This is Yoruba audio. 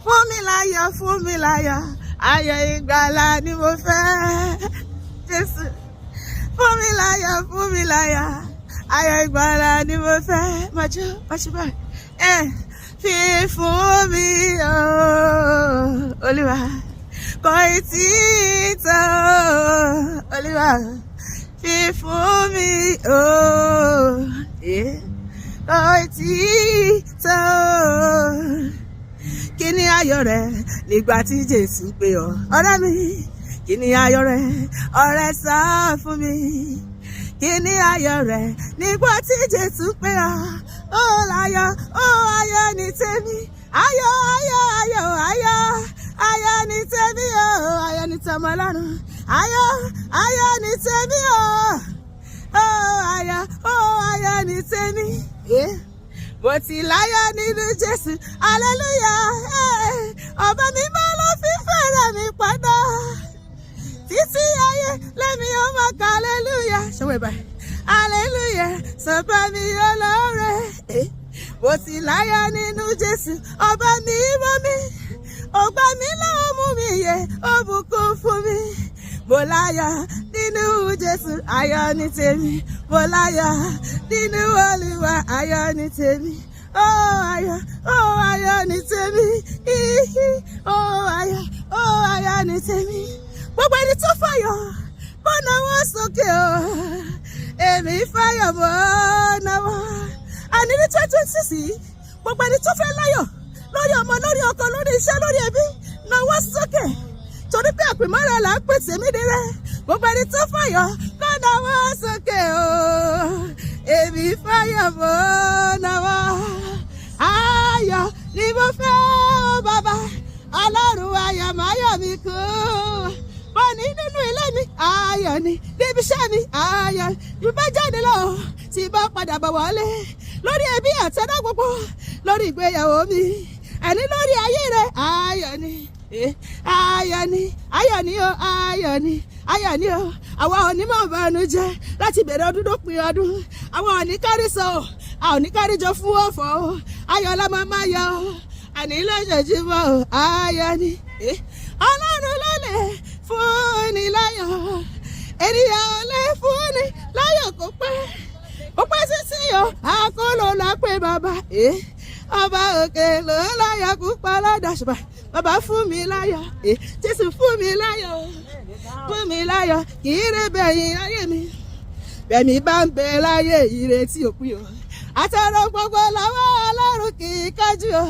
Funmilayo Funmilayo, ayọ̀ ìgbàlà ni mo fẹ́. Jésù. Funmilayo Funmilayo, ayọ̀ ìgbàlà ni mo fẹ́. Màjú báyìí. Fi fún mi Olúwa, kò tí ì tán Olúwa. Fi fún mi kò tí ì tán. Kí ni ayọ̀ rẹ nígbà tí Jésù pè ọ́? Ọ̀rẹ́ mi, kí ni ayọ̀ rẹ? Ọ̀rẹ́ sọ fún mi. Kí ni ayọ̀ rẹ nígbà tí Jésù pè ọ́? Ó láyọ̀, ó ayọ̀ ní tèmi. Ayọ̀, ayọ̀, ayọ̀, ayọ̀, ayọ̀ ní tèmi o. Ayọ̀ ní tọmọ Ọlọ́run. Ayọ̀, ayọ̀ ní tèmi o. Ó ayọ̀, ó ayọ̀ ní tèmi. Mo ti láyọ̀ nínú Jésù, hallelujah. Ọba mímọ́ ló fi fẹ́rẹ̀ mi padà. Títí ayé lẹ́mi ó máa ka hallelujah. Ṣọwọ́ ìbá hallelujah, sọ̀bá mi olóore. Mo ti láyọ̀ nínú Jésù, ọba mímọ́ mi. Ọgbà mi lọ́wọ́ mú mi yẹ, ó bùkún fún mi. Mo láyọ̀ nínú Jésù, ayọ̀ ní tèmi. Mo láyọ̀ nínú Olúwa, ayọ̀ ní tèmi. Ayọ̀ ní tèmi. Ayọ̀ ní tèmi. Gbogbo ẹni tó fàyọ̀, kó nawọ́ sókè o. Èmi fàyọ̀ mọ́ nawọ́. Àní ní 2026, gbogbo ẹni tó fẹ́ láyọ̀ lórí ọmọ, lórí ọkọ, lórí iṣẹ́, lórí ẹbí, nawọ́ sókè. Torí pé àpèmọ́ra là ń pèsè mí nírẹ́. Gbogbo ẹni tó fàyọ̀, kó nawọ́ sókè o. Èmi fàyọ̀ mọ́ nawọ́. Ayọ̀ ni mo fẹ́ o bàbá. Ọlọ́run ayọ̀ máa yọ̀ mí kú. Bọ́ni nínú ilé mi, ayọ̀ ni. Níbi iṣẹ́ mi, ayọ̀ ni. Bí bá jáde lọ, tí bá padà bọ̀ wọlé. Lórí ẹbí àtẹ́dá gbogbo, lórí ìgbéyàwó mi. Ẹni lórí ayé rẹ̀, ayọ̀ ni. Ayọ̀ ni, ayọ̀ ni o, ayọ̀ ni, ayọ̀ ni o. Àwa ò ní mọ̀ ìbànújẹ́ láti bẹ̀rẹ̀ ọdún dópin ọdún. Àwa ò ní kárí sọ, a ò ní kárí jọ fún ọ̀fọ̀ o. Ayọ̀ la máa yọ, àní lójoojúmọ́ o, ayọ̀ ni. Ọlọ́run ló lè fún ni láyọ̀. Ènìyàn ò lè fún ni láyọ̀ kó pẹ́. Ó pẹ́ sísí o, àkóló la pé bàbá. Ọba òkè ló láyọ̀ púpọ̀ lọ́dọ̀ ṣùgbọ́n bàbá fún mi láyọ̀. Jésù fún mi láyọ̀. Fún mi láyọ̀, kì í rẹ̀ bẹ̀yìn ayé mi. Bẹ̀mí bá ń bẹ láyé ìrètí òpin o. Àtọ̀rọ̀ gbogbo lọ́wọ́ Ọlọ́run kì í kájú o.